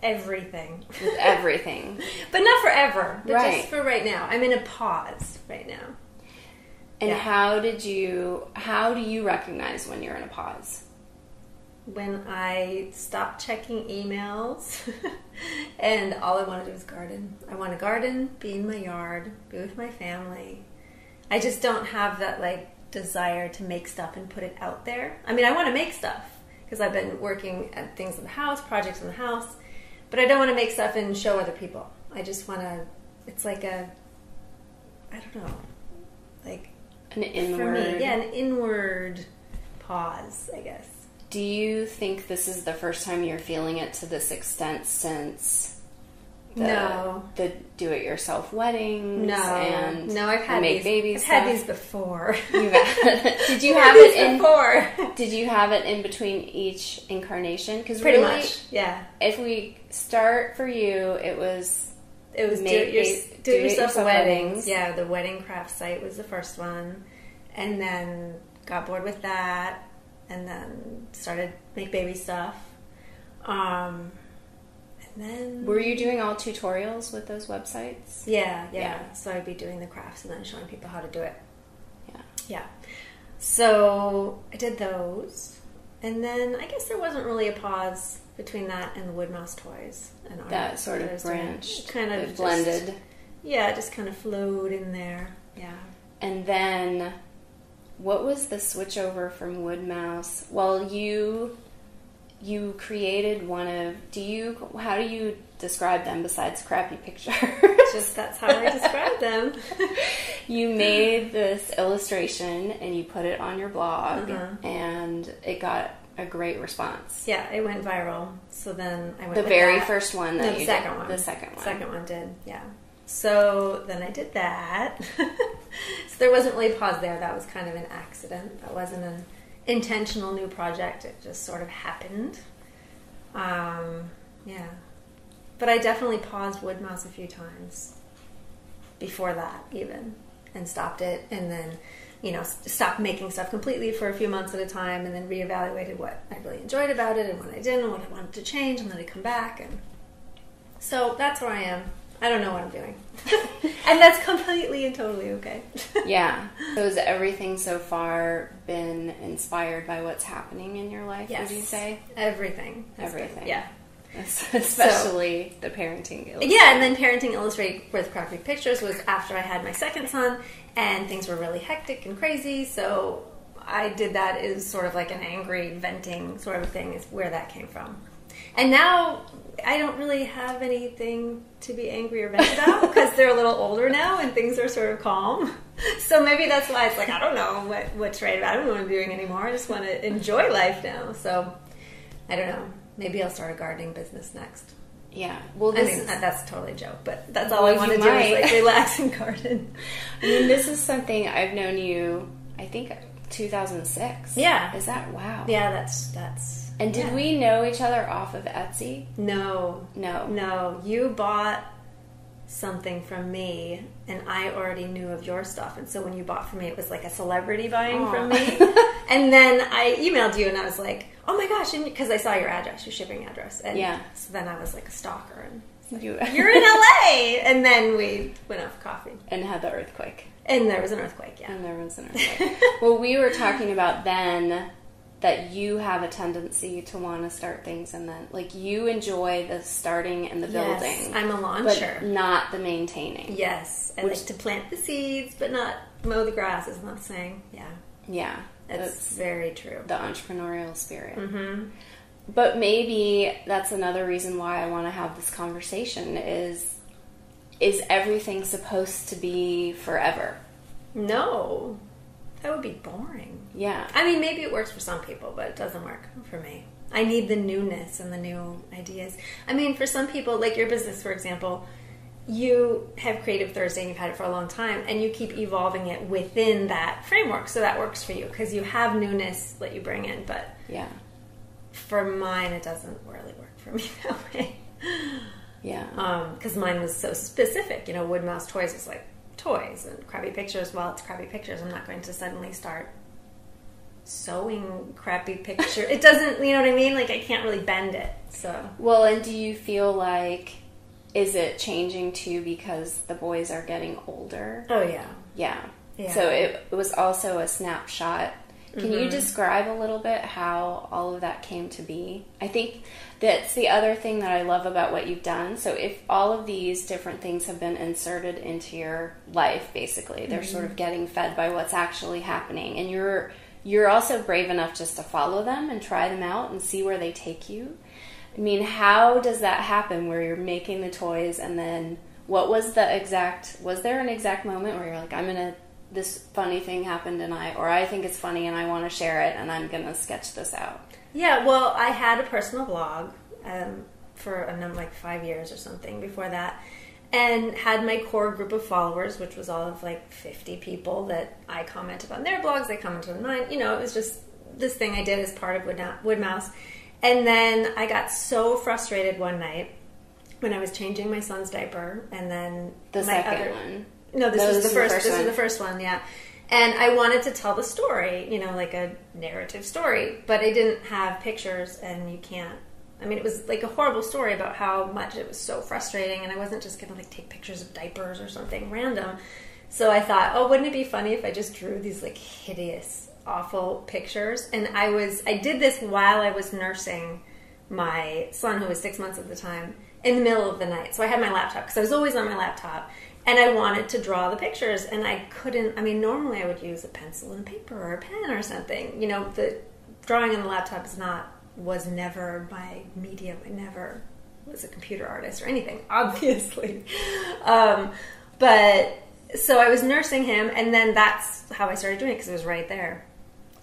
everything. With everything. But not forever. But Right. just for right now. I'm in a pause right now. And Yeah. how do you recognize when you're in a pause? When I stop checking emails and all I want to do is garden. I want to garden, be in my yard, be with my family. I just don't have that like desire to make stuff and put it out there. I mean, I want to make stuff because I've been working at things in the house, projects in the house, but I don't want to make stuff and show other people. I just want to, it's like I don't know, like An inward. for me, yeah, an inward pause, I guess. Do you think this is the first time you're feeling it to this extent since the do-it-yourself weddings? No, I've had make these. baby I've stuff? had these before. Did you have it in before? Did you have it in between each incarnation? Because Pretty really, much, yeah. if we start for you, it was do-it-yourself weddings. Yeah, the wedding craft site was the first one, and then got bored with that, and then started make baby stuff. And then Were you doing all tutorials with those websites? yeah. So I'd be doing the crafts and then showing people how to do it. Yeah. So I did those, and then I guess there wasn't really a pause between that and the Wood Mouse toys and art That sort that I of was doing. branched, Kind of it just- blended. Yeah, it just kind of flowed in there. Yeah. And then, what was the switch over from Wood Mouse? Well, you created one of. How do you describe them besides crappy pictures? Just that's how I describe them. You made this illustration and you put it on your blog, Uh-huh. and it got a great response. Yeah, it went viral. So then I went The with very that. first one that No, you the second did. one. The second one. Second one did, yeah. So then I did that. So there wasn't really a pause there. That was kind of an accident. That wasn't an intentional new project. It just sort of happened. Yeah. But I definitely paused Wood Mouse a few times before that even, and stopped it, and then stopped making stuff completely for a few months at a time, and then reevaluated what I really enjoyed about it and what I didn't, and what I wanted to change, and then I come back, and so that's where I am. I don't know what I'm doing. And that's completely and totally okay. Yeah. So has everything so far been inspired by what's happening in your life, Yes. would you say? Everything. Everything. Yeah. Especially the parenting illustrated. Yeah, and then Parenting Illustrated with Crappy Pictures was after I had my second son, and things were really hectic and crazy, so I did that as sort of like an angry venting sort of thing is where that came from. And now I don't really have anything to be angry or vent about because they're a little older now and things are sort of calm. So maybe that's why it's like, I don't know what's right about it. I don't know what I'm doing anymore. I just want to enjoy life now. So I don't know. Maybe I'll start a gardening business next. Yeah. Well, I mean, that's totally a joke, but that's all I want to do is like relax and garden. I mean, this is something I've known you, I think, 2006. Yeah. Is that, wow. Yeah, that's. And did we know each other off of Etsy? No. No. You bought something from me, and I already knew of your stuff. And so when you bought from me, it was like a celebrity buying from me. And then I emailed you, and I was like, oh my gosh, because I saw your address, your shipping address. And so then I was like a stalker, and like, you're in LA! And then we went out for coffee. And had the earthquake. And there was an earthquake, yeah. And there was an earthquake. Well, we were talking about then that you have a tendency to want to start things, and then like you enjoy the starting and the building. Yes, I'm a launcher. But not the maintaining. Yes, I like to plant the seeds, but not mow the grass, is not saying. Yeah. Yeah. That's very true. The entrepreneurial spirit. Mm-hmm. But maybe that's another reason why I want to have this conversation is everything supposed to be forever? No. That would be boring. Yeah. I mean, maybe it works for some people, but it doesn't work for me. I need the newness and the new ideas. I mean, for some people, like your business, for example, you have Creative Thursday and you've had it for a long time, and you keep evolving it within that framework, so that works for you because you have newness that you bring in. But yeah, for mine, it doesn't really work for me that way. Yeah. Because mine was so specific. You know, Wood Mouse Toys was like toys, and Crappy Pictures, well, it's Crappy Pictures. I'm not going to suddenly start sewing crappy picture. It doesn't, you know what I mean? Like, I can't really bend it. So, well, and do you feel like, is it changing too because the boys are getting older? Oh, yeah. Yeah. So it was also a snapshot. Can you describe a little bit how all of that came to be? I think that's the other thing that I love about what you've done. So if all of these different things have been inserted into your life, basically, they're sort of getting fed by what's actually happening. And you're also brave enough just to follow them and try them out and see where they take you. I mean, how does that happen where you're making the toys and then what was there an exact moment where you're like, this funny thing happened and I think it's funny and I want to share it and I'm going to sketch this out? Yeah, well, I had a personal blog for a number, like 5 years or something before that, and had my core group of followers, which was all of like 50 people that I commented on their blogs, they commented on mine. You know, it was just this thing I did as part of Wood Mouse. And then I got so frustrated one night when I was changing my son's diaper, and then the second one. No, this was the first. This was the first one, yeah. And I wanted to tell the story, you know, like a narrative story, but I didn't have pictures, and you can't. I mean, it was like a horrible story about how much it was so frustrating, and I wasn't just going to like take pictures of diapers or something random. So I thought, oh, wouldn't it be funny if I just drew these like hideous, awful pictures? And I did this while I was nursing my son, who was 6 months at the time, in the middle of the night. So I had my laptop, because I was always on my laptop. And I wanted to draw the pictures, and I couldn't. I mean, normally I would use a pencil and paper or a pen or something. You know, the drawing on the laptop was never my medium. I never was a computer artist or anything, obviously. But so I was nursing him, and then that's how I started doing it, because it was right there.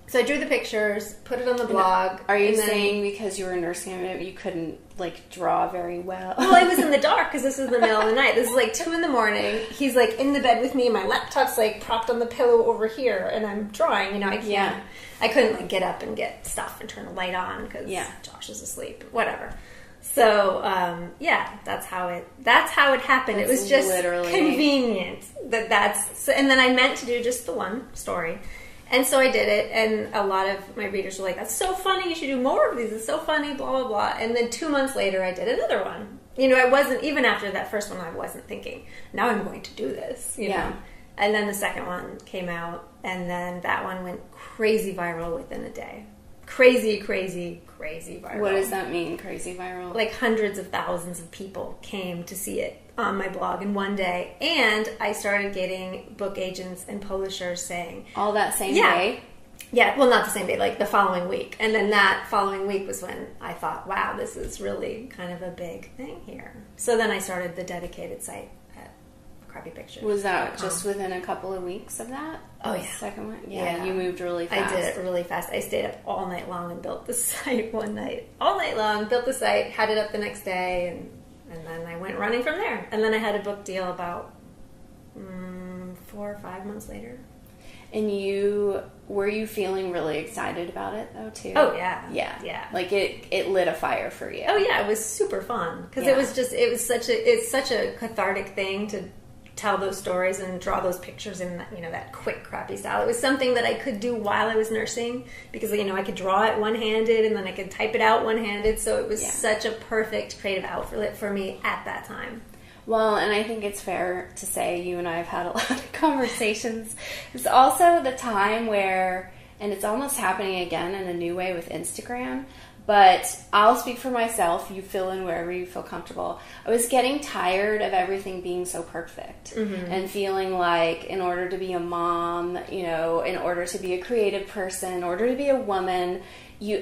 So I drew the pictures, put it on the blog. Are you saying because you were nursing him, you couldn't like draw very well? Well, I was in the dark because this was the middle of the night. This is like 2 a.m. He's like in the bed with me. My laptop's like propped on the pillow over here, and I'm drawing. You know, I couldn't like get up and get stuff and turn the light on because Josh is asleep. Whatever. So that's how it happened. It was just literally convenient and then I meant to do just the one story. And so I did it, and a lot of my readers were like, that's so funny, you should do more of these, it's so funny, blah, blah, blah. And then 2 months later, I did another one. You know, I wasn't, even after that first one, I wasn't thinking, now I'm going to do this, you know. And then the second one came out, and then that one went crazy viral within a day. Crazy viral. What does that mean, crazy viral? Like hundreds of thousands of people came to see it on my blog in one day, and I started getting book agents and publishers saying... All that same day? Yeah, well, not the same day, like the following week. And then that following week was when I thought, wow, this is really kind of a big thing here. So then I started the dedicated site at Crappy Pictures. Was that just within a couple of weeks of that? Oh, yeah. The second one? Yeah, you moved really fast. I did it really fast. I stayed up all night long and built the site one night. All night long, built the site, had it up the next day, and then I went running from there. And then I had a book deal about 4 or 5 months later. And were you feeling really excited about it though too? Oh yeah. Yeah. Like it lit a fire for you. Oh yeah, it was super fun because it's such a cathartic thing to tell those stories and draw those pictures in that, you know, that quick crappy style. It was something that I could do while I was nursing because, you know, I could draw it one-handed and then I could type it out one-handed. So it was such a perfect creative outlet for me at that time. Well, and I think it's fair to say you and I have had a lot of conversations. It's also the time where, and it's almost happening again in a new way with Instagram, but I'll speak for myself. You fill in wherever you feel comfortable. I was getting tired of everything being so perfect and feeling like in order to be a mom, you know, in order to be a creative person, in order to be a woman,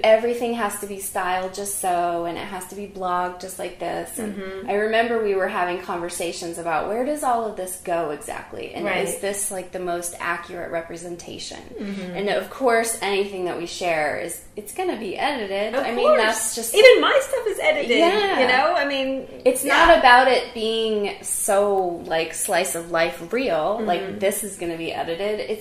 everything has to be styled just so, and it has to be blogged just like this. And I remember we were having conversations about where does all of this go exactly, and is this like the most accurate representation? And of course, anything that we share it's going to be edited. I mean, that's just even my stuff is edited. Yeah. You know, I mean, it's not about it being so like slice of life real. Like this is going to be edited.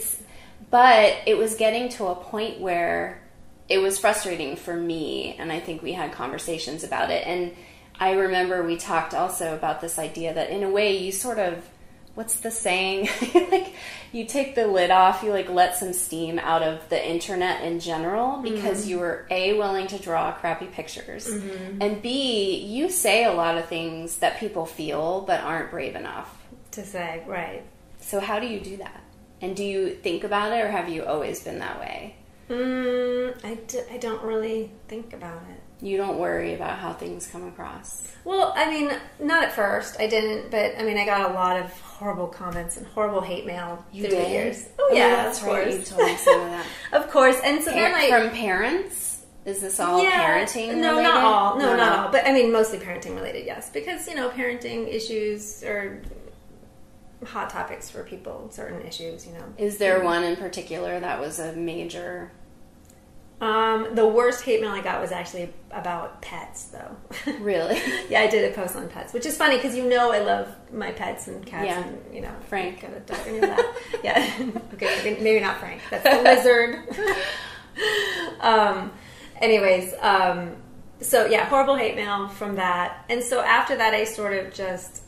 But it was getting to a point where it was frustrating for me, and I think we had conversations about it. And I remember we talked also about this idea that in a way you sort of what's the saying? Like, you take the lid off, you like let some steam out of the internet in general, because you were A, willing to draw crappy pictures, and B, you say a lot of things that people feel but aren't brave enough to say. Right. So how do you do that? And do you think about it, or have you always been that way? I don't really think about it. You don't worry about how things come across? Well, I mean, not at first. I didn't, but I mean, I got a lot of horrible comments and horrible hate mail through the years. Oh, yeah, that's of course. Right. You told me some of that. Of course. And so then from parents? Is this all parenting related? No, not all. No, not all. But I mean, mostly parenting related, yes. Because, parenting issues are hot topics for people, certain issues, Is there one in particular that was a major... The worst hate mail I got was actually about pets, though. Really? Yeah, I did a post on pets, which is funny because I love my pets and cats, and Frank. Got a dog and that. Yeah. Okay, maybe not Frank. That's the lizard. Anyways, so yeah, horrible hate mail from that, and so after that, I sort of just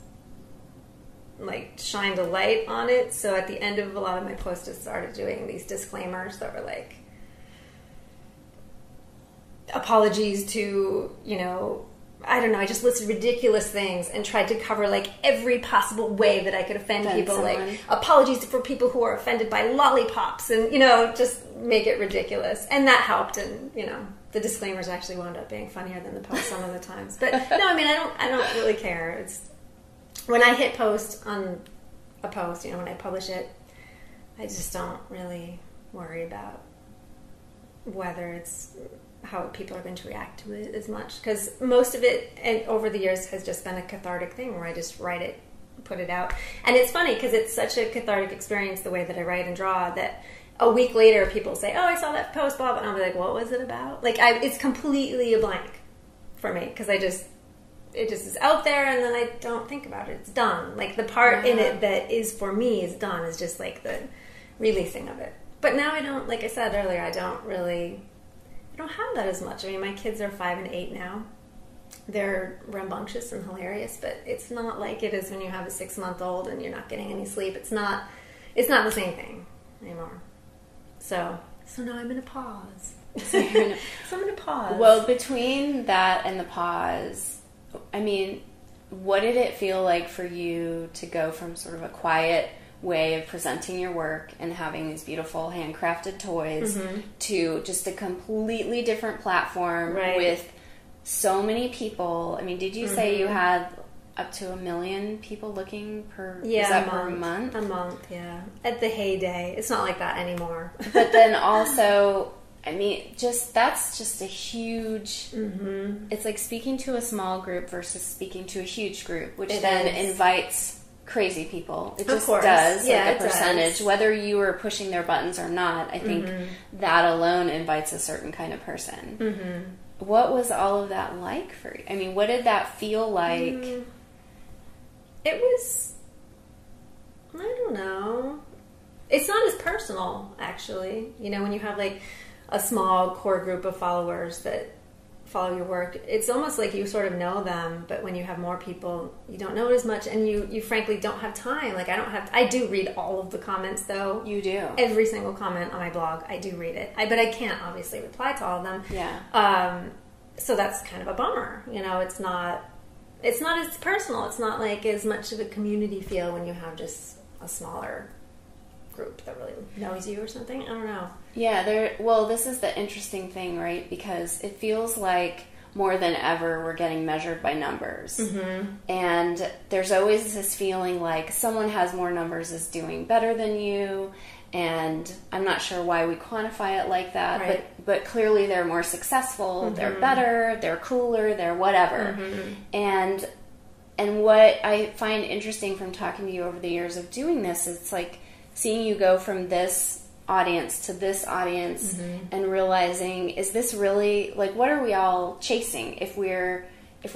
like shined a light on it. So at the end of a lot of my posts, I started doing these disclaimers that were like, apologies to, I don't know, I just listed ridiculous things and tried to cover like every possible way that I could offend people. Someone. Like, apologies for people who are offended by lollipops, and, just make it ridiculous. And that helped, and, the disclaimers actually wound up being funnier than the post some of the times. But no, I mean, I don't really care. It's when I hit post on a post, when I publish it, I just don't really worry about whether it's how people are going to react to it as much, because most of it over the years has just been a cathartic thing where I just write it, put it out. And it's funny because it's such a cathartic experience the way that I write and draw that a week later people say, oh, I saw that post, blah, blah, and I'll be like, what was it about? Like, it's completely a blank for me because it just is out there, and then I don't think about it. It's done. Like, the part in it that is for me is done, is just like the releasing of it. But now I don't, like I said earlier, I don't have that as much. I mean, my kids are 5 and 8 now. They're rambunctious and hilarious, but it's not like it is when you have a 6-month-old and you're not getting any sleep. It's not the same thing anymore. So now I'm in a pause. So I'm in a pause. Well, between that and the pause, I mean, what did it feel like for you to go from sort of a quiet way of presenting your work and having these beautiful handcrafted toys to just a completely different platform with so many people? I mean, did you say you had up to 1 million people looking per? Yeah, is that per month? A month, yeah. At the heyday, it's not like that anymore. But then also, I mean, that's just a huge. It's like speaking to a small group versus speaking to a huge group, which invites crazy people. It just does, like a percentage. Whether you are pushing their buttons or not, I think that alone invites a certain kind of person. What was all of that like for you? I mean, what did that feel like? It was, I don't know. It's not as personal, actually. When you have like a small core group of followers that follow your work, it's almost like you sort of know them, but when you have more people, you don't know it as much, and you frankly don't have time. Like, I do read all of the comments, though. You do? Every single comment on my blog, I do read it. But I can't obviously reply to all of them. Yeah. So that's kind of a bummer. It's not as personal. It's not like as much of a community feel when you have just a smaller group that really knows you or something. I don't know. Yeah, well, this is the interesting thing, right? Because it feels like more than ever we're getting measured by numbers. And there's always this feeling like someone has more numbers is doing better than you, and I'm not sure why we quantify it like that, but clearly they're more successful, they're better, they're cooler, they're whatever. And what I find interesting from talking to you over the years of doing this, it's like seeing you go from this audience to this audience and realizing, is this really, like, what are we all chasing? If we're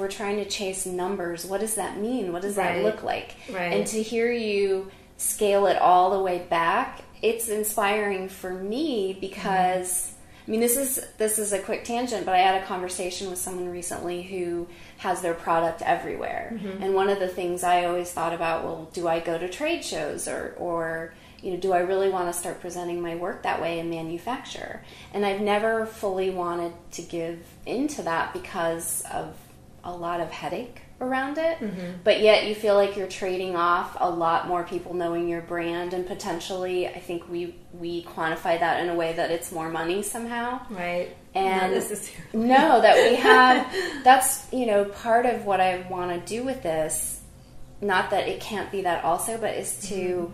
trying to chase numbers, what does that mean? What does that look like? And to hear you scale it all the way back, it's inspiring for me because I mean, this is a quick tangent, but I had a conversation with someone recently who has their product everywhere. Mm-hmm. And one of the things I always thought about, well, do I go to trade shows or do I really want to start presenting my work that way in manufacture? And I've never fully wanted to give into that because of a lot of headache around it. Mm-hmm. But yet you feel like you're trading off a lot more people knowing your brand, and potentially I think we quantify that in a way that it's more money somehow. Right. And that we have, that's, part of what I want to do with this, not that it can't be that also, but is to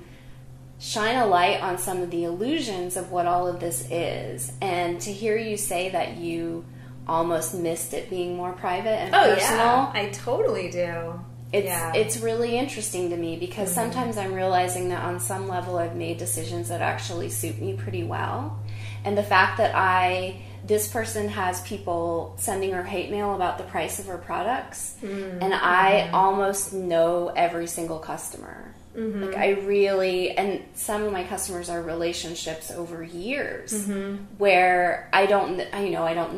shine a light on some of the illusions of what all of this is. And to hear you say that you almost missed it being more private and personal. Yeah, I totally do. It's really interesting to me because sometimes I'm realizing that on some level I've made decisions that actually suit me pretty well. And the fact that this person has people sending her hate mail about the price of her products, and I almost know every single customer. Mm-hmm. Like and some of my customers are relationships over years where I don't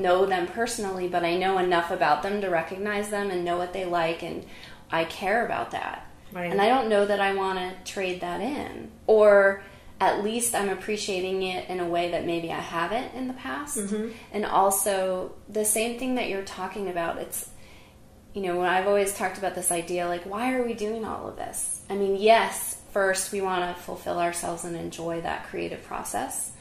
know them personally, but I know enough about them to recognize them and know what they like, and I care about that. Right. And I don't know that I want to trade that in, or at least I'm appreciating it in a way that maybe I haven't in the past. Mm-hmm. And also the same thing that you're talking about, it's, when I've always talked about this idea, like, why are we doing all of this? I mean, yes, first we want to fulfill ourselves and enjoy that creative process.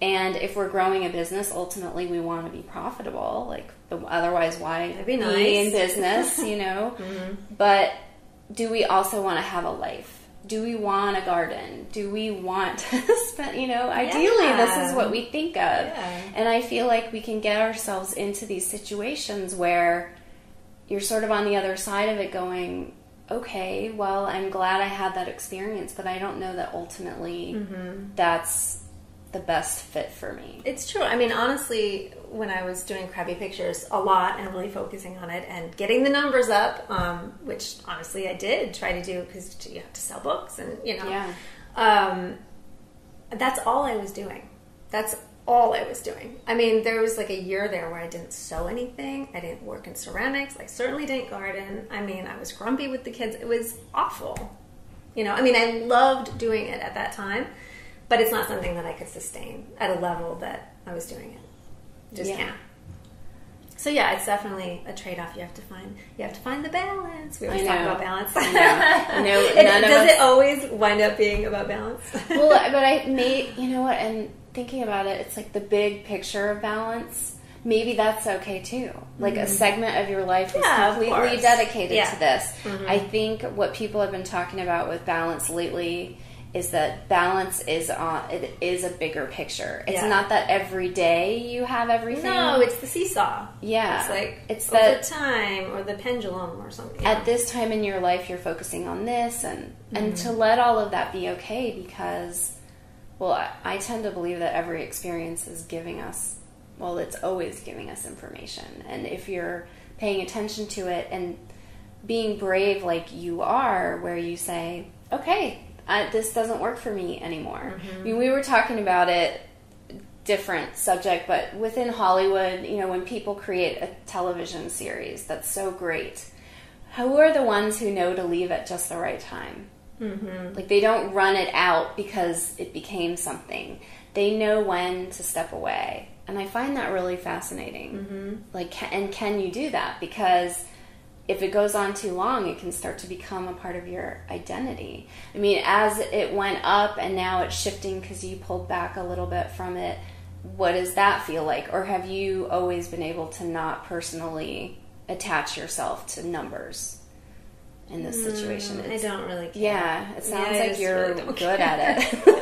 And if we're growing a business, ultimately we want to be profitable. Like, otherwise, why be in business, Mm-hmm. But do we also want to have a life? Do we want a garden? Do we want to spend, ideally this is what we think of. Yeah. And I feel like we can get ourselves into these situations where you're sort of on the other side of it going, okay, well, I'm glad I had that experience, but I don't know that ultimately that's the best fit for me. It's true. I mean, honestly, when I was doing crappy pictures a lot and really focusing on it and getting the numbers up, which honestly I did try to do because you have to sell books and, that's all I was doing. That's all I was doing. I mean, there was like a year there where I didn't sew anything. I didn't work in ceramics. I certainly didn't garden. I mean, I was grumpy with the kids. It was awful. I mean, I loved doing it at that time, but it's not something that I could sustain at a level that I was doing it. Just can't. So yeah, it's definitely a trade-off you have to find. You have to find the balance. We always talk about balance. I know. Does it always wind up being about balance? Well, but and thinking about it, it's like the big picture of balance. Maybe that's okay too. Like a segment of your life is completely dedicated to this. Mm-hmm. I think what people have been talking about with balance lately is that balance is a bigger picture. It's not that every day you have everything. No, it's the seesaw. Yeah. It's like it's over time or the pendulum or something. At this time in your life, you're focusing on this and to let all of that be okay because, well, I tend to believe that every experience is giving us, well, it's always giving us information. And if you're paying attention to it and being brave like you are, where you say, okay, this doesn't work for me anymore. Mm-hmm. I mean, we were talking about it, different subject, but within Hollywood, when people create a television series that's so great, who are the ones who know to leave at just the right time? Mm-hmm. Like, they don't run it out because it became something. They know when to step away. And I find that really fascinating. Mm-hmm. Like, can you do that? Because if it goes on too long, it can start to become a part of your identity. I mean, as it went up and now it's shifting because you pulled back a little bit from it, what does that feel like? Or have you always been able to not personally attach yourself to numbers in this situation? I don't really care. Yeah, it sounds like you're really good at it.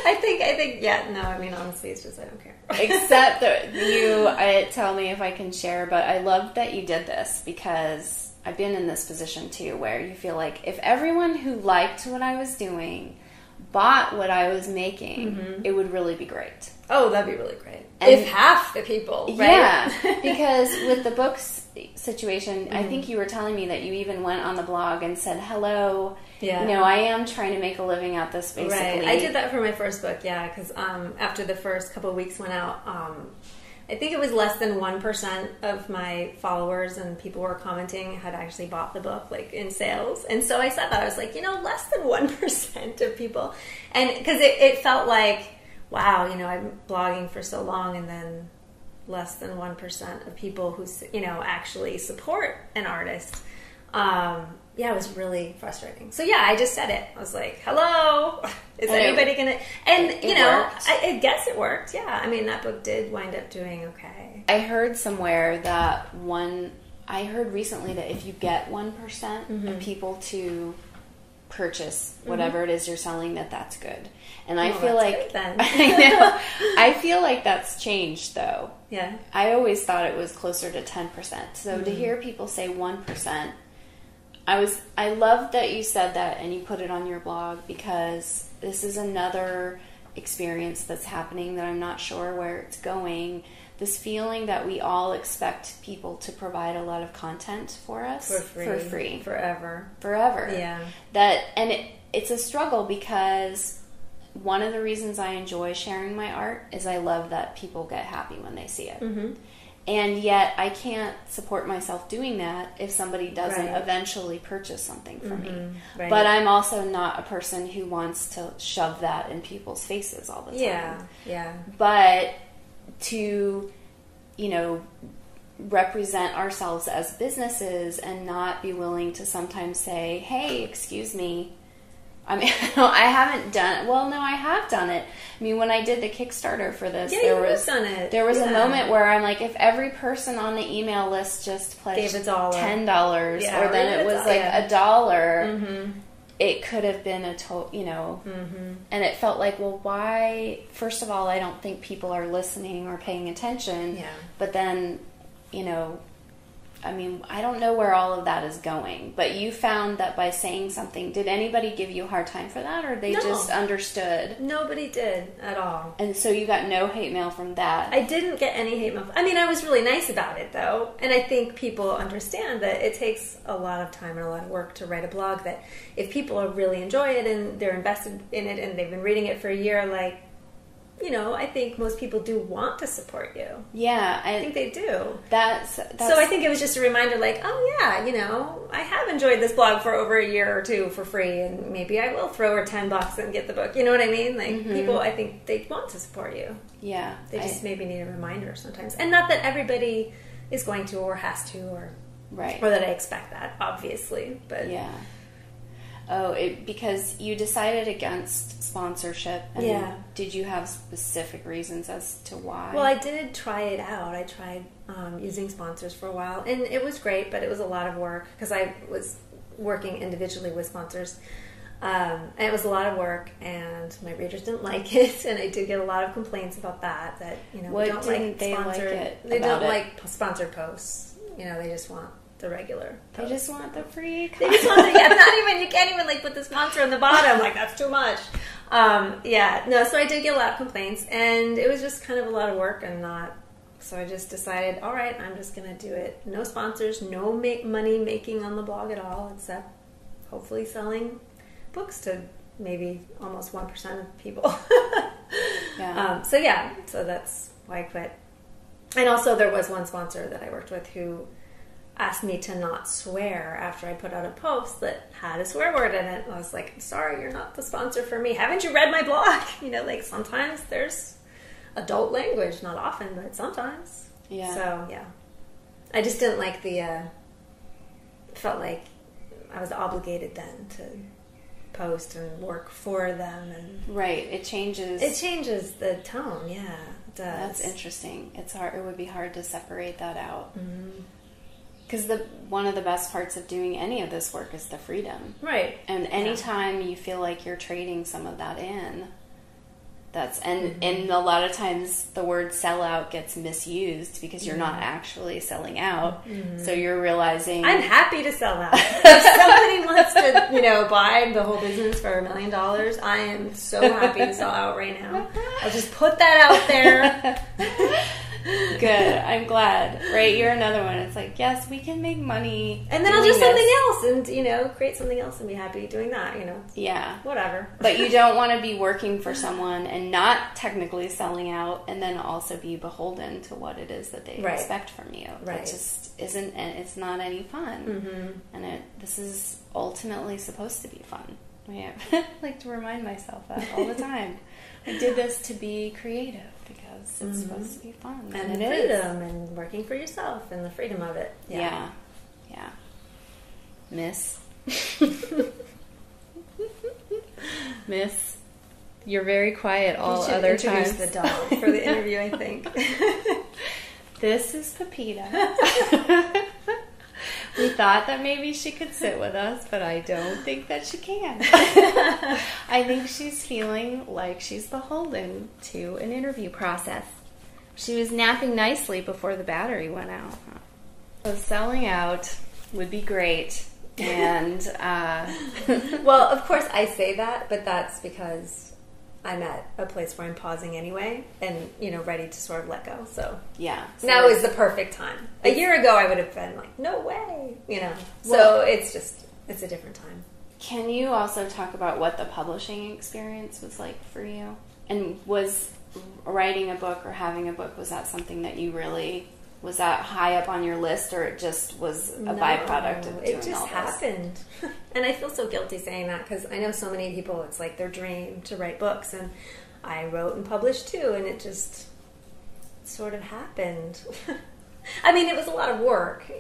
I think, no, I mean, honestly, it's just I don't care. Except that tell me if I can share, but I love that you did this because I've been in this position too where you feel like if everyone who liked what I was doing bought what I was making, it would really be great. Oh, that'd be really great. And if half the people, right? Yeah, because with the books, situation, I think you were telling me that you even went on the blog and said, hello, Yeah. you know, I am trying to make a living out this, basically. Right. I did that for my first book, yeah, because after the first couple of weeks went out, I think it was less than 1% of my followers and people who were commenting had actually bought the book, like, in sales. And so I said that. I was like, less than 1% of people. And because it felt like, wow, I'm blogging for so long and then less than 1% of people who, actually support an artist. Yeah, it was really frustrating. So yeah, I just said it. I was like, hello, is anybody going to... And, I guess it worked. Yeah, I mean, that book did wind up doing okay. I heard somewhere that I heard recently that if you get 1% of people to purchase whatever it is you're selling, that's good. And I feel like... Then. I know. I feel like that's changed, though. Yeah. I always thought it was closer to 10%. So to hear people say 1%... I love that you said that and you put it on your blog, because this is another experience that's happening that I'm not sure where it's going. This feeling that we all expect people to provide a lot of content for us for free. Forever. Yeah. It's a struggle, because one of the reasons I enjoy sharing my art is I love that people get happy when they see it. Mm-hmm. And yet I can't support myself doing that if somebody doesn't eventually purchase something from me. Right. But I'm also not a person who wants to shove that in people's faces all the time. Yeah. But to, represent ourselves as businesses and not be willing to sometimes say, hey, excuse me, I mean, I haven't done it. Well, no, I have done it. I mean, when I did the Kickstarter for this, there was a moment where I'm like, if every person on the email list just pledged $10, or then it was like $1, it could have been a total, and it felt like, well, why? First of all, I don't think people are listening or paying attention. Yeah. But then, I mean, I don't know where all of that is going, but you found that by saying something, did anybody give you a hard time for that, or they just understood? Nobody did at all. And so you got no hate mail from that? I didn't get any hate mail. I mean, I was really nice about it, though, and I think people understand that it takes a lot of time and a lot of work to write a blog, that if people really enjoy it and they're invested in it and they've been reading it for a year, like, I think most people do want to support you. Yeah. I think they do. That's so I think it was just a reminder, like, oh yeah, I have enjoyed this blog for over a year or two for free, and maybe I will throw her $10 and get the book. You know what I mean? Like, people, I think they want to support you. Yeah. They just maybe need a reminder sometimes. And not that everybody is going to or has to, or that I expect that, obviously. But yeah. Oh, because you decided against sponsorship. And did you have specific reasons as to why? Well, I did try it out. I tried using sponsors for a while, and it was great, but it was a lot of work because I was working individually with sponsors. And it was a lot of work, and my readers didn't like it, and I did get a lot of complaints about that. We don't like sponsored. They don't like sponsored posts. They just want the regular post. They just want the free content. They just want you can't even like put the sponsor on the bottom, like that's too much. So I did get a lot of complaints, and it was just kind of a lot of work so I just decided, all right, I'm just gonna do it. No sponsors, no money making on the blog at all, except hopefully selling books to maybe almost 1% of people. So that's why I quit. And also there was one sponsor that I worked with who asked me to not swear after I put out a post that had a swear word in it. And I was like, I'm sorry, you're not the sponsor for me. Haven't you read my blog? Like sometimes there's adult language, not often, but sometimes. Yeah. So, yeah. I just didn't like felt like I was obligated then to post and work for them. And right. It changes the tone, yeah. It does. That's interesting. It's hard. It would be hard to separate that out. Mm-hmm. Because one of the best parts of doing any of this work is the freedom. Right. And anytime you feel like you're trading some of that in, and a lot of times the word sellout gets misused because you're not actually selling out. Mm-hmm. So you're realizing... I'm happy to sell out. If somebody wants to, buy the whole business for $1 million, I am so happy to sell out right now. I'll just put that out there. Good. I'm glad. Right? You're another one. It's like, yes, we can make money. And then I'll do something else and, create something else and be happy doing that, Yeah. Whatever. But you don't want to be working for someone and not technically selling out and then also be beholden to what it is that they expect from you. Right. It just isn't, and it's not any fun. Mm-hmm. And this is ultimately supposed to be fun. I like to remind myself that all the time. I did this to be creative because it's supposed to be fun. And freedom and working for yourself and the freedom of it. Yeah. Miss. Miss, you're very quiet all other times. The dog for the interview, I think. This is Pepita. We thought that maybe she could sit with us, but I don't think that she can. I think she's feeling like she's beholden to an interview process. She was napping nicely before the battery went out. So selling out would be great. And, well, of course I say that, but that's because I'm at a place where I'm pausing anyway and, ready to sort of let go. So yeah. So now is the perfect time. A year ago I would have been like, no way, So it's a different time. Can you also talk about what the publishing experience was like for you? And was writing a book or having a book, was that something that you really... Was that high up on your list, or it just was a byproduct of doing all this? It just happened. And I feel so guilty saying that because I know so many people, it's like their dream to write books. And I wrote and published too, and it just sort of happened. I mean, it was a lot of work,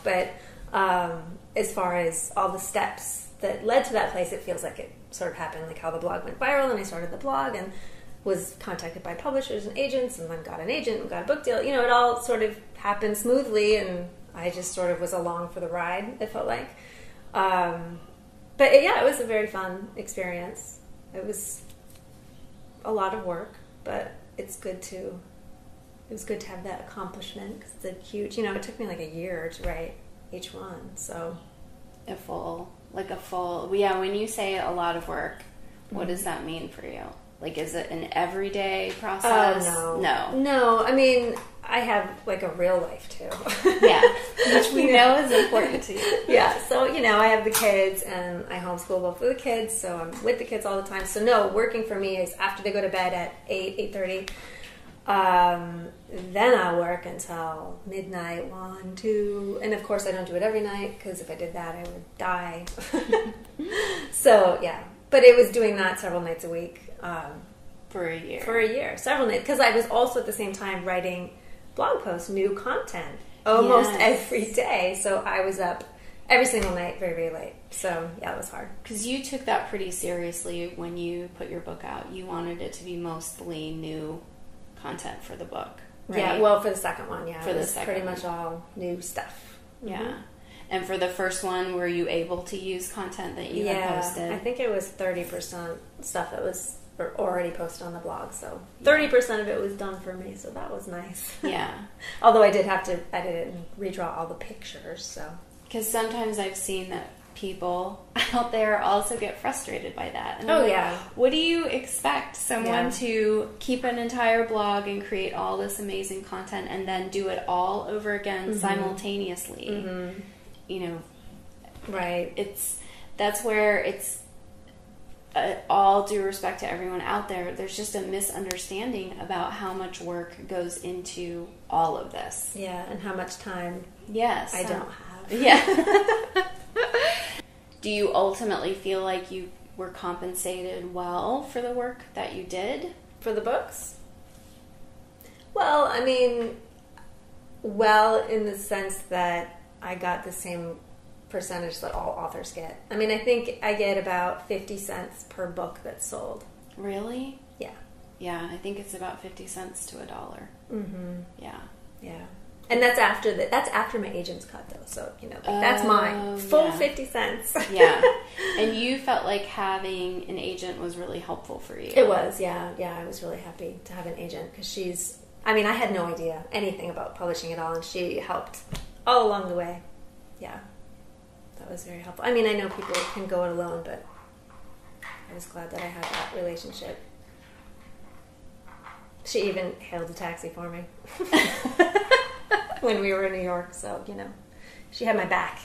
but as far as all the steps that led to that place, it feels like it sort of happened, like how the blog went viral, and I started the blog, and was contacted by publishers and agents, and then got an agent and got a book deal. It all sort of happened smoothly, and I just sort of was along for the ride, it felt like. But it was a very fun experience. It was a lot of work, but it was good to have that accomplishment, because it's a huge, it took me like a year to write each one, so. When you say a lot of work, what does that mean for you? Like, is it an everyday process? Oh, no. No, I mean, I have, like, a real life, too. Yeah, which we know is important to you. Yeah, so, I have the kids, and I homeschool both of the kids, so I'm with the kids all the time. So, no, working for me is after they go to bed at 8:30, then I'll work until midnight, 1, 2, and, of course, I don't do it every night, because if I did that, I would die. So, yeah. But it was doing that several nights a week. For a year. For a year. Several nights. Because I was also at the same time writing blog posts, new content, almost every day. So I was up every single night, very, very late. So, it was hard. Because you took that pretty seriously when you put your book out. You wanted it to be mostly new content for the book, right? Yeah, well, for the second one, yeah. For the second pretty much all new stuff. Yeah. Mm-hmm. And for the first one, were you able to use content that you had posted? I think it was 30% stuff that was already posted on the blog. So 30% of it was done for me, so that was nice. Yeah. Although I did have to edit it and redraw all the pictures, so. Because sometimes I've seen that people out there also get frustrated by that. And what do you expect someone to keep an entire blog and create all this amazing content and then do it all over again simultaneously? Mm-hmm. Right. That's where it's all due respect to everyone out there. There's just a misunderstanding about how much work goes into all of this. Yeah, and how much time I don't have. Yeah. Do you ultimately feel like you were compensated well for the work that you did? For the books? Well, I mean, in the sense that I got the same percentage that all authors get. I mean, I think I get about 50 cents per book that's sold. Really? Yeah. Yeah, I think it's about 50 cents to $1. Mm-hmm. Yeah. Yeah. And that's after my agent's cut, though. So, that's my full 50 cents. Yeah. And you felt like having an agent was really helpful for you. It was, yeah. Yeah, I was really happy to have an agent because I had no idea anything about publishing at all, and she helped all along the way. Yeah. That was very helpful. I mean, I know people can go it alone, but I was glad that I had that relationship. She even hailed a taxi for me when we were in New York. So, she had my back.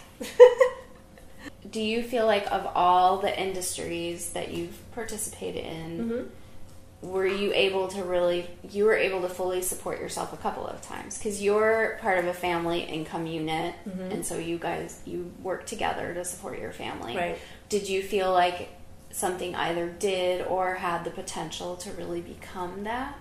Do you feel like of all the industries that you've participated in, were you able to fully support yourself a couple of times? Because you're part of a family income unit, and so you work together to support your family. Right. Did you feel like something either did or had the potential to really become that?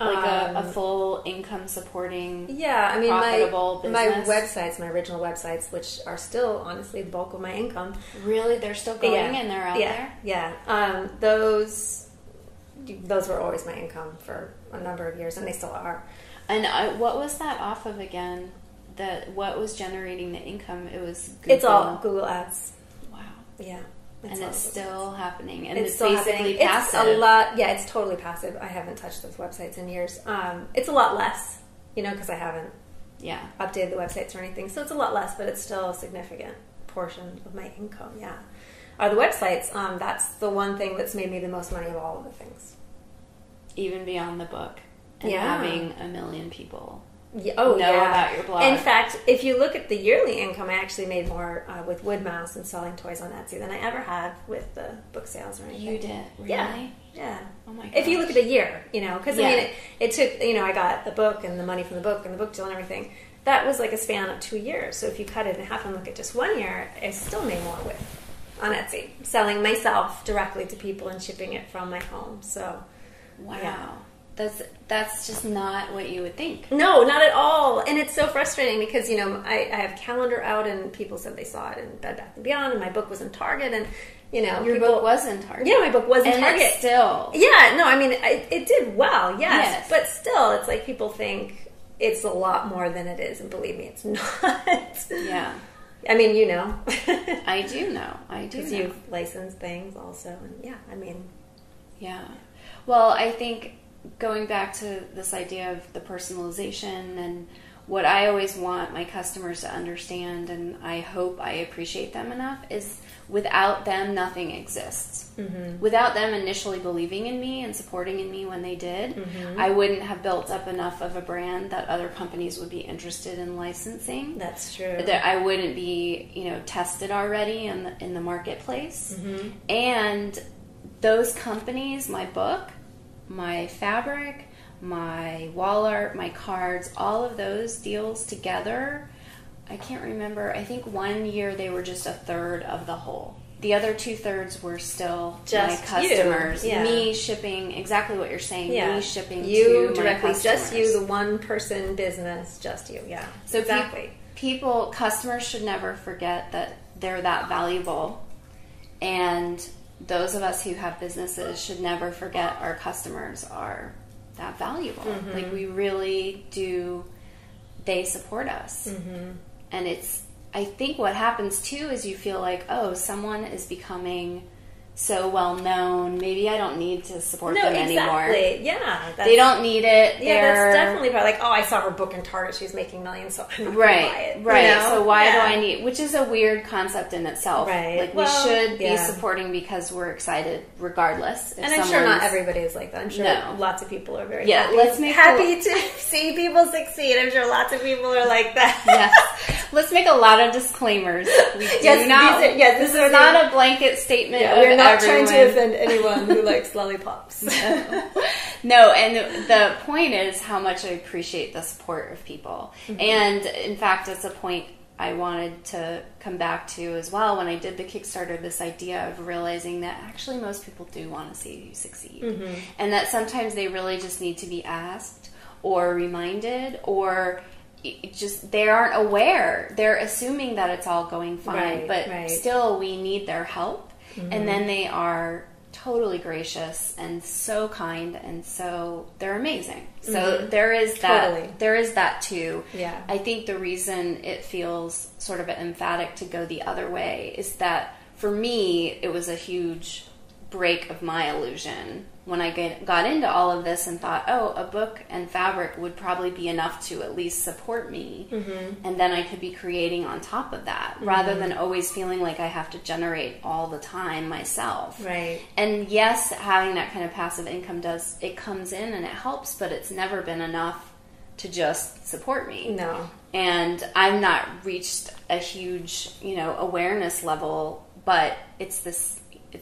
Like a full income supporting, profitable business? My websites, my original websites, which are still, honestly, the bulk of my income. Really? They're still going and they're out there? Yeah. Those were always my income for a number of years, and they still are. And what was that off of again? What was generating the income? It was Google. It's all Google Ads. Wow. Yeah. It's still happening. And it's basically passive. It's a lot. Yeah, it's totally passive. I haven't touched those websites in years. It's a lot less, because I haven't updated the websites or anything. So it's a lot less, but it's still a significant portion of my income, the websites, that's the one thing that's made me the most money of all of the things. Even beyond the book and having 1 million people know about your blog. In fact, if you look at the yearly income, I actually made more with Wood Mouse and selling toys on Etsy than I ever had with the book sales or anything. You did? Really? Yeah. Oh my gosh. If you look at the year, because it took, I got the book and the money from the book and the book deal and everything. That was like a span of 2 years. So if you cut it in half and look at just 1 year, I still made more on Etsy, selling myself directly to people and shipping it from my home. So, wow. That's just not what you would think. No, not at all. And it's so frustrating because, I have calendar out and people said they saw it in Bed Bath & Beyond and my book was in Target and, Your book was in Target. Yeah, my book was in Target. It's still. Yeah, no, I mean, it did well, yes. But still, it's like people think it's a lot more than it is. And believe me, it's not. Yeah. I mean, I do know. Because you've licensed things also. And Yeah. Well, I think going back to this idea of the personalization and what I always want my customers to understand, and I hope I appreciate them enough, is without them, nothing exists. Mm-hmm. Without them initially believing in me and supporting in me when they did, I wouldn't have built up enough of a brand that other companies would be interested in licensing. That's true. That I wouldn't be, tested already in the marketplace. Mm-hmm. And those companies, my book, my fabric, my wall art, my cards, all of those deals together, I can't remember. I think 1 year they were just 1/3 of the whole. The other 2/3 were still just my customers. Me shipping, exactly what you're saying. Me shipping you to directly, my customers. just you, the one person business, just you. Yeah. So exactly. Customers should never forget that they're that valuable, and those of us who have businesses should never forget our customers are that valuable. Mm-hmm. Like, we really do. They support us. Mm-hmm. And I think what happens too is you feel like, oh, someone is becoming so well known. Maybe I don't need to support them anymore. Yeah, they don't need it. Yeah, that's definitely probably like, oh, I saw her book in Target. She's making millions, so I'm not gonna buy it. Right. So why do I need? Which is a weird concept in itself. Right. Like, we should be supporting because we're excited, regardless. And I'm sure not everybody is like that. I'm sure lots of people are very happy to see people succeed. I'm sure lots of people are like that. Yes. Let's make a lot of disclaimers. We do not. This is not a blanket statement. Yeah, we're not trying to offend anyone who likes lollipops. No, and the point is how much I appreciate the support of people. Mm-hmm. And in fact, it's a point I wanted to come back to as well when I did the Kickstarter, this idea of realizing that actually most people do want to see you succeed. Mm-hmm. And that sometimes they really just need to be asked or reminded, or just they aren't aware. They're assuming that it's all going fine, but still we need their help. Mm-hmm. And then they are totally gracious and so kind, and so they're amazing. So there is that. There is that too. Yeah. I think the reason it feels sort of emphatic to go the other way is that for me it was a huge break of my illusion when I got into all of this and thought, oh, a book and fabric would probably be enough to at least support me. And then I could be creating on top of that rather than always feeling like I have to generate all the time myself. Right. And yes, having that kind of passive income it comes in and it helps, but it's never been enough to just support me. No. And I've not reached a huge, awareness level, but it's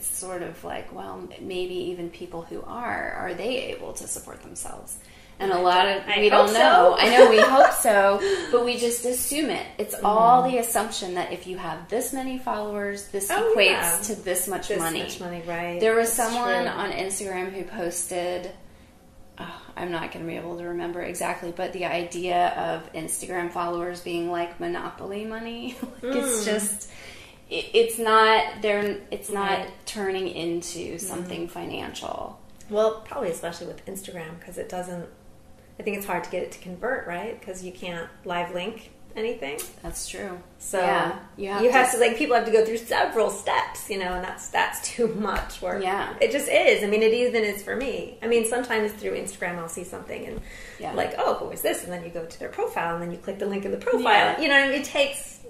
sort of like, well, maybe even people who are they able to support themselves? And a lot of, we don't know. I know, we hope so, but we just assume it. It's all the assumption that if you have this many followers, this equates to this much money. This much money, right. There was someone on Instagram who posted, I'm not going to be able to remember exactly, but the idea of Instagram followers being like Monopoly money, it's just, it's not turning into something financial. Well, probably especially with Instagram, because it doesn't, I think it's hard to get it to convert, right? Because you can't live link anything. That's true. So yeah, you have to like, people have to go through several steps, and that's too much work. Yeah. It just is. I mean, it even is for me. I mean, sometimes through Instagram I'll see something and like, oh, who is this? And then you go to their profile and then you click the link in the profile. Yeah. You know, it takes,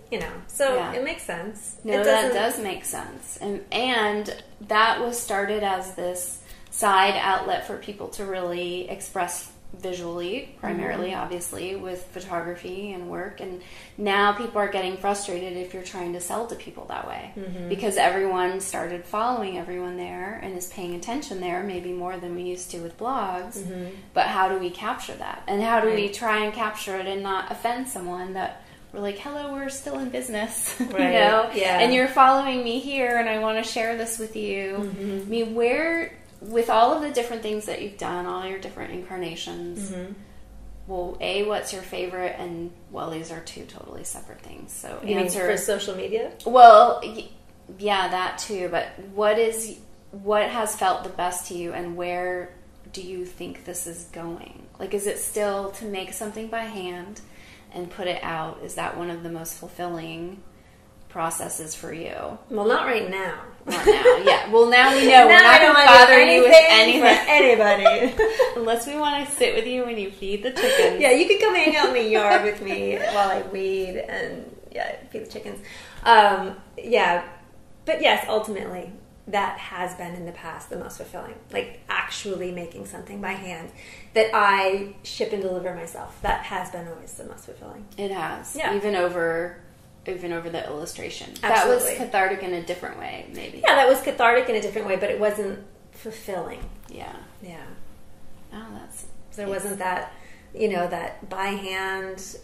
so it makes sense. No, that does make sense. And that was started as this side outlet for people to really express visually, primarily, obviously, with photography and work. And now people are getting frustrated if you're trying to sell to people that way, because everyone started following everyone there and is paying attention there, maybe more than we used to with blogs. But how do we capture that? And how do we try and capture it and not offend someone that we're like, hello, we're still in business, right. Yeah. And you're following me here and I want to share this with you. I mean, with all of the different things that you've done, all your different incarnations, well, what's your favorite? And, well, these are two totally separate things. So you mean for social media? Well, yeah, that too. But what has felt the best to you, and where do you think this is going? Like, is it still to make something by hand and put it out? Is that one of the most fulfilling processes for you? Well, not right now. Not now, yeah. Well, now we know. We're not going to bother you with anything. Anybody. Unless we want to sit with you when you feed the chickens. Yeah, you could come hang out in the yard with me while I weed and, feed the chickens. But yes, ultimately, that has been in the past the most fulfilling. Like, actually making something by hand that I ship and deliver myself. That has been always the most fulfilling. It has. Yeah. Even over the illustration. Absolutely. That was cathartic in a different way, maybe. Yeah, that was cathartic in a different way, but it wasn't fulfilling. Yeah. Yeah. Oh, There wasn't that, that by hand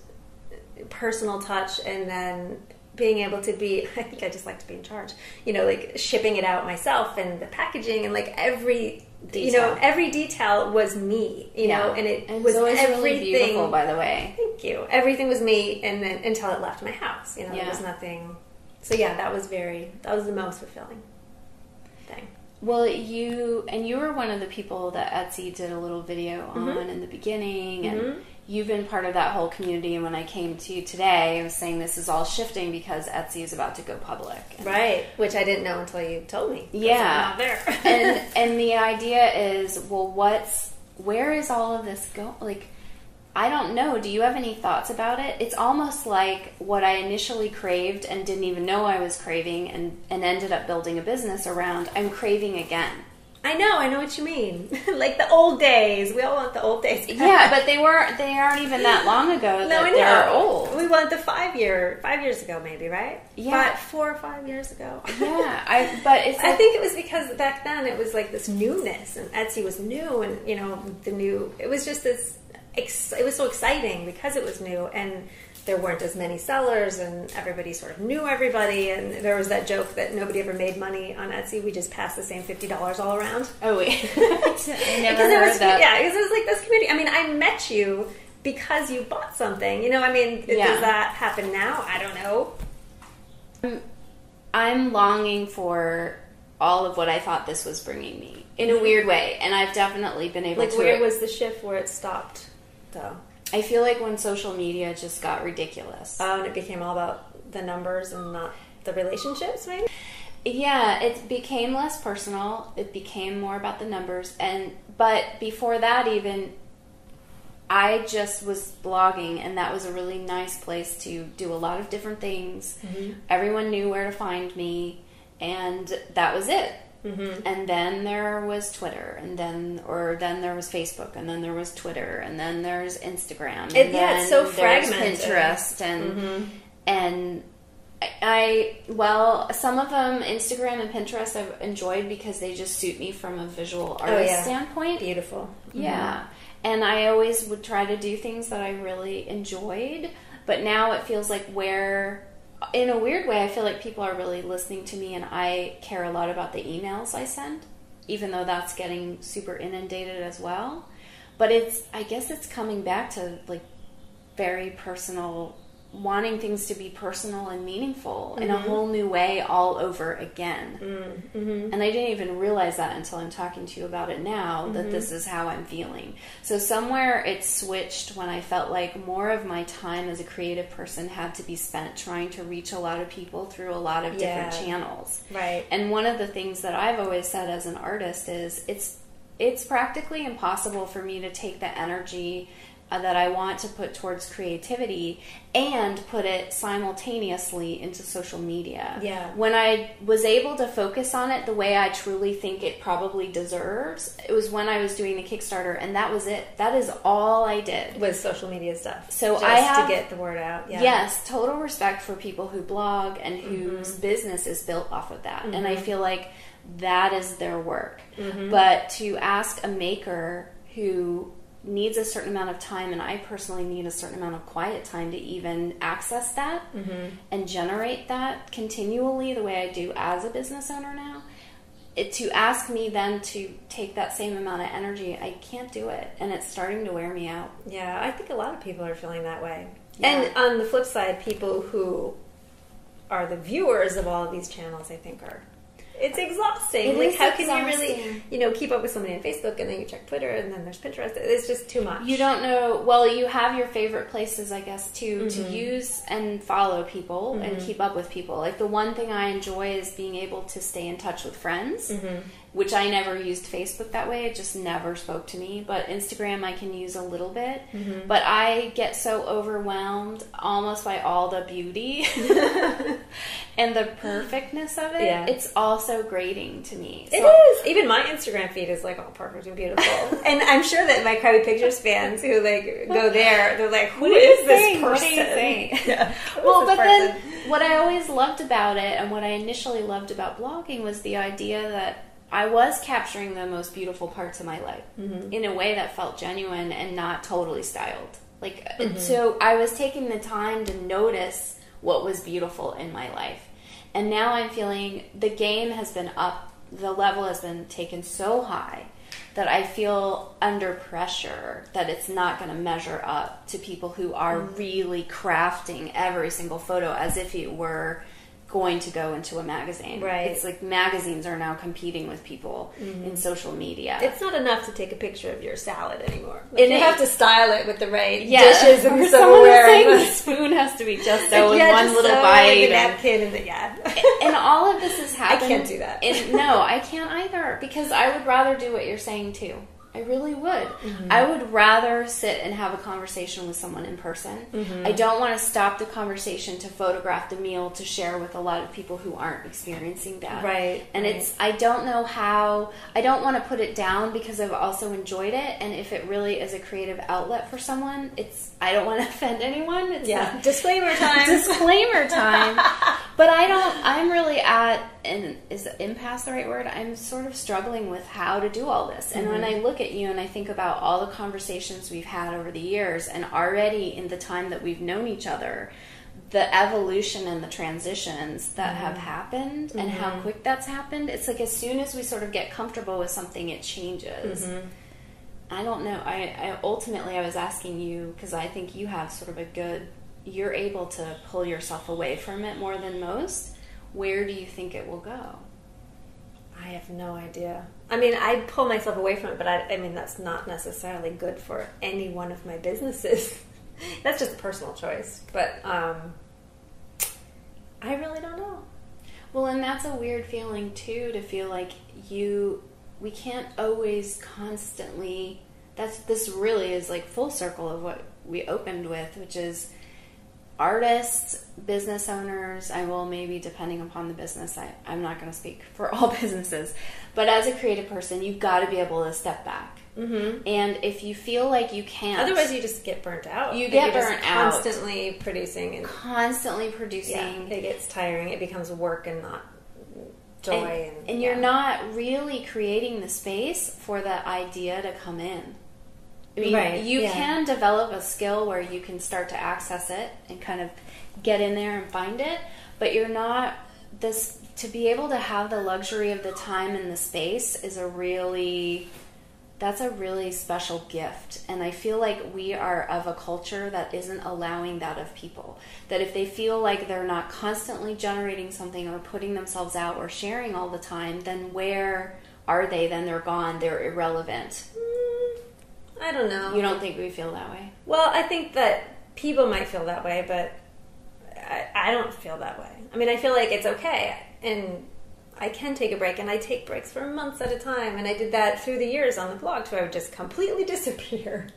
personal touch, and then being able to be, I think I just like to be in charge, like shipping it out myself and the packaging and like every detail. Every detail was me, and it was always everything. Really beautiful, by the way. Thank you. Everything was me, and then until it left my house, there was nothing. So that was the most fulfilling thing. Well, you were one of the people that Etsy did a little video on in the beginning, and you've been part of that whole community. And when I came to you today, I was saying this is all shifting because Etsy is about to go public. Right, which I didn't know until you told me. Yeah. I'm not there. and the idea is, well, where is all of this going? Like, I don't know. Do you have any thoughts about it? It's almost like what I initially craved and didn't even know I was craving and ended up building a business around, I'm craving again. I know what you mean. Like the old days. We all want the old days back. Yeah, but they aren't even that long ago that they're old. We want the 5 years ago maybe, right? Yeah. 4 or 5 years ago. Yeah, I think it was because back then it was like this newness, and Etsy was new, and it was just this, it was so exciting because it was new, and there weren't as many sellers, and everybody sort of knew everybody, and there was that joke that nobody ever made money on Etsy. We just passed the same $50 all around. Oh, wait. I never heard that. Yeah, because it was like this community. I mean, I met you because you bought something. Does that happen now? I don't know. I'm longing for all of what I thought this was bringing me, in a weird way, and I've definitely been able to... Like, where was the shift where it stopped, though? I feel like when social media just got ridiculous. Oh, and it became all about the numbers and not the relationships, maybe? Yeah, it became less personal. It became more about the numbers. But before that even, I just was blogging, and that was a really nice place to do a lot of different things. Mm-hmm. Everyone knew where to find me, and that was it. Mm-hmm. And then there was Twitter, and then there was Facebook, and then there was Twitter, and then there's Instagram, and then it's so fragmented. Pinterest, and some of them, Instagram and Pinterest, I've enjoyed because they just suit me from a visual artist standpoint. Beautiful. Yeah. Mm-hmm. And I always would try to do things that I really enjoyed, but now it feels like in a weird way, I feel like people are really listening to me, and I care a lot about the emails I send, even though that's getting super inundated as well. But I guess it's coming back to like very personal, wanting things to be personal and meaningful in a whole new way all over again. Mm-hmm. And I didn't even realize that until I'm talking to you about it now, that this is how I'm feeling. So somewhere it switched when I felt like more of my time as a creative person had to be spent trying to reach a lot of people through a lot of different channels. Right. And one of the things that I've always said as an artist is it's practically impossible for me to take the energy that I want to put towards creativity and put it simultaneously into social media. Yeah. When I was able to focus on it the way I truly think it probably deserves, it was when I was doing the Kickstarter, and that was it. That is all I did. With social media stuff. So just to get the word out. Yeah. Yes, total respect for people who blog and whose business is built off of that. And I feel like that is their work. But to ask a maker who needs a certain amount of time, and I personally need a certain amount of quiet time to even access that and generate that continually the way I do as a business owner now, to ask me then to take that same amount of energy, I can't do it, and it's starting to wear me out. Yeah, I think a lot of people are feeling that way. Yeah. And on the flip side, people who are the viewers of all of these channels, I think it's exhausting. How can you really, keep up with somebody on Facebook, and then you check Twitter, and then there's Pinterest? It's just too much. You don't know. Well, you have your favorite places, I guess, to use and follow people and keep up with people. Like, the one thing I enjoy is being able to stay in touch with friends, which I never used Facebook that way. It just never spoke to me. But Instagram I can use a little bit. But I get so overwhelmed almost by all the beauty and the perfectness of it. Yeah. It's also grating to me. It is. Even my Instagram feed is like all perfect and beautiful. And I'm sure that my Crappy Pictures fans who go there, they're like, who is this person? What are you saying? Yeah. Well, but then what I always loved about it, and what I initially loved about blogging, was the idea that I was capturing the most beautiful parts of my life in a way that felt genuine and not totally styled. So I was taking the time to notice what was beautiful in my life. And now I'm feeling the game has been up, the level has been taken so high that I feel under pressure that it's not going to measure up to people who are really crafting every single photo as if it were going to go into a magazine. Right. It's like magazines are now competing with people in social media. It's not enough to take a picture of your salad anymore. And you have to style it with the right dishes and silverware. The spoon has to be just so in one little bite. The napkin and all of this is happening. I can't do that. No, I can't either, because I would rather do what you're saying too. I really would. I would rather sit and have a conversation with someone in person. I don't want to stop the conversation to photograph the meal to share with a lot of people who aren't experiencing that. Right. And I don't know how, I don't want to put it down because I've also enjoyed it. And if it really is a creative outlet for someone, I don't want to offend anyone. Disclaimer time. Disclaimer time. But I'm really is impasse the right word? I'm sort of struggling with how to do all this. And when I look at you and I think about all the conversations we've had over the years, and already in the time that we've known each other, the evolution and the transitions that have happened and how quick that's happened, it's like as soon as we sort of get comfortable with something, it changes. I don't know. I ultimately, I was asking you because I think you have sort of you're able to pull yourself away from it more than most. Where do you think it will go? I have no idea. I mean, I pull myself away from it, but I mean, that's not necessarily good for any one of my businesses. That's just a personal choice. But I really don't know. Well, and that's a weird feeling too, to feel like we can't always constantly, this really is like full circle of what we opened with, which is artists, business owners. I will, maybe depending upon the business, I'm not going to speak for all businesses, but as a creative person, you've got to be able to step back. Mm-hmm. And if you feel like you can't, otherwise you just get burnt out. You get burnt out. Constantly producing. Yeah, it gets tiring. It becomes work and not joy. And you're not really creating the space for the idea to come in. I mean, you can develop a skill where you can start to access it and kind of get in there and find it, but you're not to be able to have the luxury of the time and the space that's a really special gift. And I feel like we are of a culture that isn't allowing that of people. That if they feel like they're not constantly generating something or putting themselves out or sharing all the time, then where are they? Then they're gone. They're irrelevant. I don't know. You don't think we feel that way? Well, I think that people might feel that way, but I don't feel that way. I mean, I feel like it's okay, and I can take a break, and I take breaks for months at a time, and I did that through the years on the blog, so I would just completely disappear,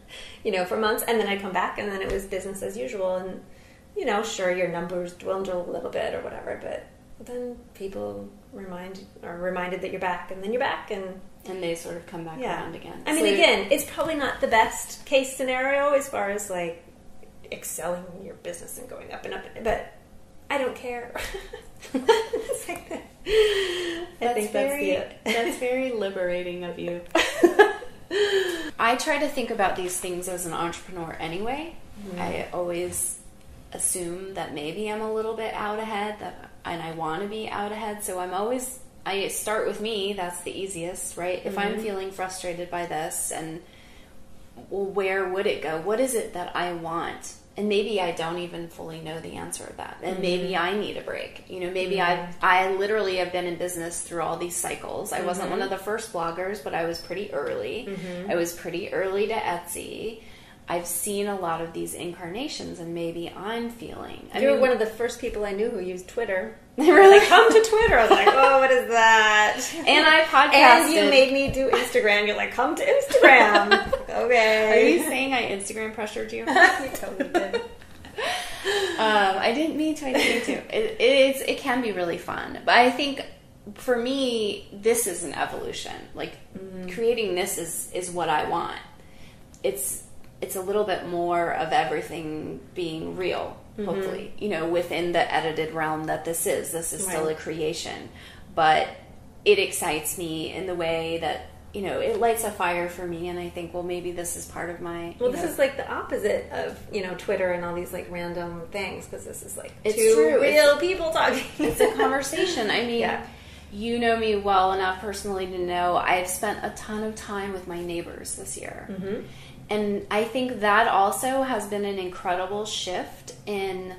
for months, and then I'd come back, and then it was business as usual, and, sure, your numbers dwindle a little bit or whatever, but then people are reminded that you're back, and then you're back, and they sort of come back around again. I mean, again, it's probably not the best case scenario as far as, like, excelling in your business and going up and up, but I don't care. It's like that. I think that's very liberating of you. I try to think about these things as an entrepreneur anyway. Mm-hmm. I always assume that maybe I'm a little bit out ahead, and I want to be out ahead, so I start with me. That's the easiest, right? Mm-hmm. If I'm feeling frustrated by this, and where would it go? What is it that I want? And maybe I don't even fully know the answer to that. And maybe I need a break. Maybe I literally have been in business through all these cycles. I wasn't one of the first bloggers, but I was pretty early. Mm-hmm. I was pretty early to Etsy. I've seen a lot of these incarnations, and maybe I'm feeling... You were one of the first people I knew who used Twitter. Really? Like, come to Twitter. I was like, oh, what is that? And I podcasted. And you made me do Instagram. You're like, come to Instagram. Okay. Are you saying I Instagram pressured you? You totally did. I didn't mean to. I didn't mean to. It can be really fun. But I think, for me, this is an evolution. Like, creating this is what I want. It's a little bit more of everything being real, hopefully, within the edited realm that this is. This is still a creation. But it excites me in the way that, it lights a fire for me, and I think, well, maybe this is part of my... Well, this is like the opposite of, Twitter and all these, like, random things, because this is, like, it's two true. real people talking. It's a conversation. I mean... Yeah. You know me well enough personally to know I've spent a ton of time with my neighbors this year. Mm-hmm. And I think that also has been an incredible shift in,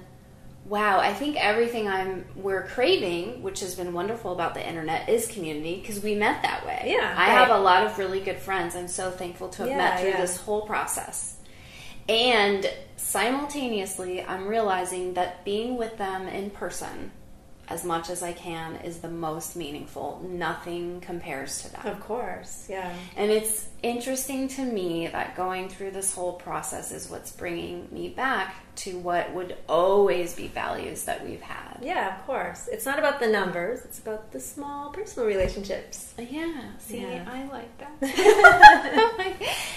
wow, I think everything we're craving, which has been wonderful about the internet, is community, because we met that way. Yeah, I have a lot of really good friends. I'm so thankful to have met through this whole process. And simultaneously, I'm realizing that being with them in person as much as I can is the most meaningful. Nothing compares to that. Of course, yeah. And it's interesting to me that going through this whole process is what's bringing me back to what would always be values that we've had. Yeah, of course. It's not about the numbers. It's about the small personal relationships. Yeah. See, I like that.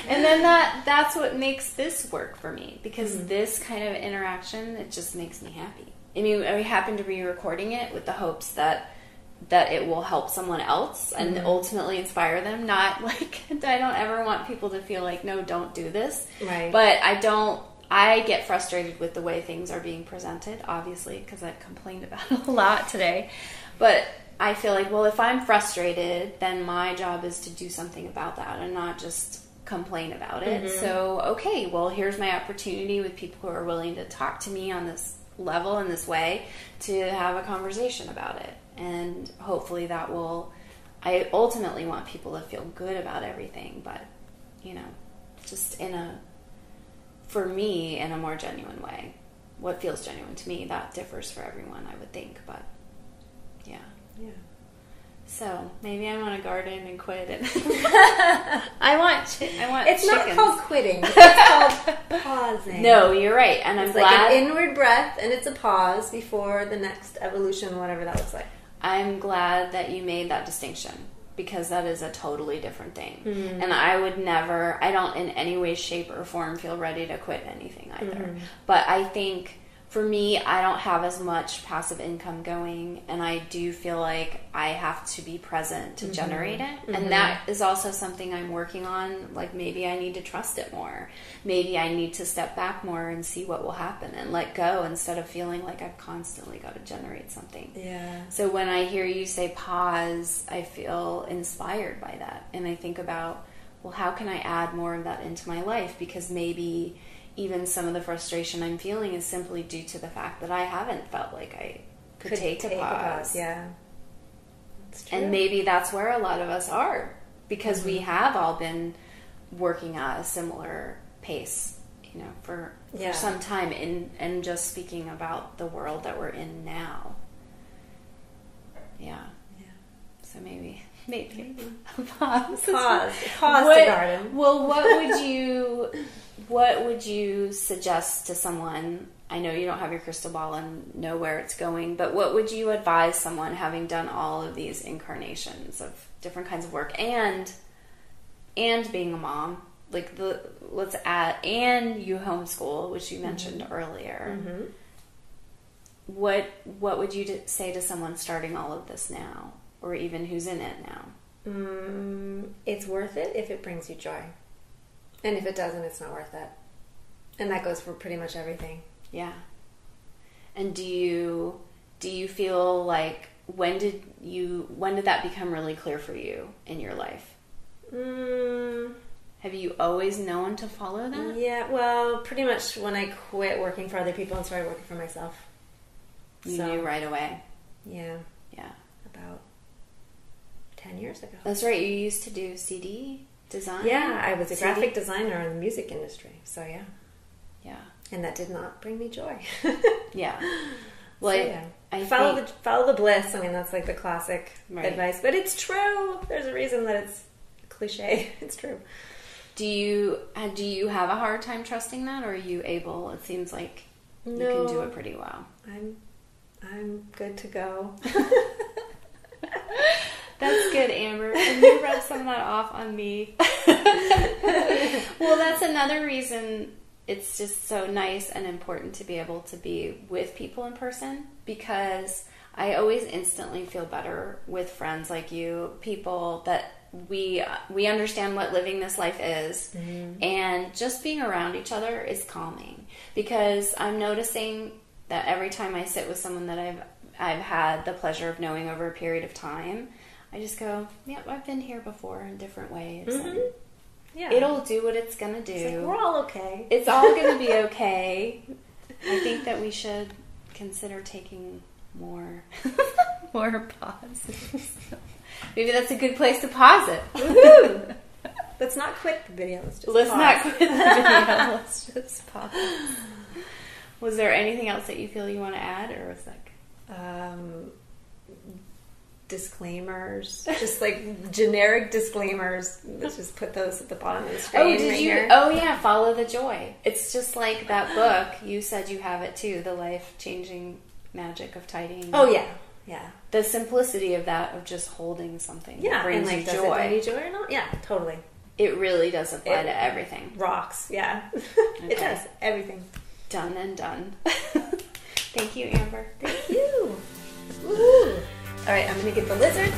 And then that's what makes this work for me, because this kind of interaction, it just makes me happy. I mean, I happen to be recording it with the hopes that it will help someone else and ultimately inspire them. Not like, I don't ever want people to feel like, no, don't do this. Right. But I get frustrated with the way things are being presented, obviously, because I've complained about it a lot today. But I feel like, well, if I'm frustrated, then my job is to do something about that and not just complain about it. Mm-hmm. So, okay, well, here's my opportunity with people who are willing to talk to me on this level in this way to have a conversation about it, and hopefully that will... I ultimately want people to feel good about everything, but just for me, in a more genuine way. What feels genuine to me, that differs for everyone, I would think, but yeah. Yeah. So maybe I want to garden and quit it. I want It's chickens. not called quitting. It's called pausing. No, you're right, and It's I'm like glad. an inward breath, and it's a pause before the next evolution, whatever that looks like. I'm glad that you made that distinction, because that is a totally different thing. And I don't in any way, shape, or form feel ready to quit anything either. But I think for me, I don't have as much passive income going, and I do feel like I have to be present to generate it. And that is also something I'm working on. Like, maybe I need to trust it more. Maybe I need to step back more and see what will happen and let go, instead of feeling like I've constantly got to generate something. Yeah. So when I hear you say pause, I feel inspired by that. And I think about, well, how can I add more of that into my life? Because maybe even some of the frustration I'm feeling is simply due to the fact that I haven't felt like I could take a pause. Yeah. That's true. And maybe that's where a lot of us are, because we have all been working at a similar pace, you know, for some time, and just speaking about the world that we're in now. Yeah. So maybe pause. Pause the garden. Well, what would you suggest to someone? I know you don't have your crystal ball and know where it's going, but what would you advise someone having done all of these incarnations of different kinds of work and being a mom, like and you homeschool, which you mentioned earlier. What would you say to someone starting all of this now, or even who's in it now? It's worth it if it brings you joy. And if it doesn't, it's not worth it. And that goes for pretty much everything. Yeah. And do you feel like, when did that become really clear for you in your life? Have you always known to follow that? Yeah, well, pretty much when I quit working for other people and started working for myself. You knew right away. Yeah. Yeah. About 10 years ago. That's right. You used to do CD design? Yeah, I was a graphic designer in the music industry. So, yeah. Yeah. And that did not bring me joy. Yeah. Well, so, I follow the bliss. I mean, that's like the classic advice. But it's true. There's a reason that it's cliche. It's true. Do you have a hard time trusting that, or are you able? It seems like you can do it pretty well. I'm good to go. That's good, Amber. And you rub some of that off on me. Well, that's another reason it's just so nice and important to be able to be with people in person, because I always instantly feel better with friends like you, people that we understand what living this life is, and just being around each other is calming, because I'm noticing that every time I sit with someone that I've had the pleasure of knowing over a period of time, I just go, yep, I've been here before in different ways. And it'll do what it's going to do. It's like, we're all okay. It's all going to be okay. I think that we should consider taking more pauses. Maybe that's a good place to pause it. Woohoo! Let's not quit the video. Let's not quit the video. Let's just pause. Was there anything else that you feel you want to add, or was that... disclaimers, just like generic disclaimers. Let's just put those at the bottom of the screen. Here. Oh yeah, follow the joy. It's just like that book. You said you have it too, The Life-Changing Magic of Tidying. Oh yeah. The simplicity of that, of just holding something. Yeah, brings and like, you does joy. it bring you joy or not? Yeah, totally. It really does apply to everything. Rocks, yeah. Okay. It does, everything. Done and done. Thank you, Amber. Thank you. Woo-hoo. All right, I'm going to get the lizard.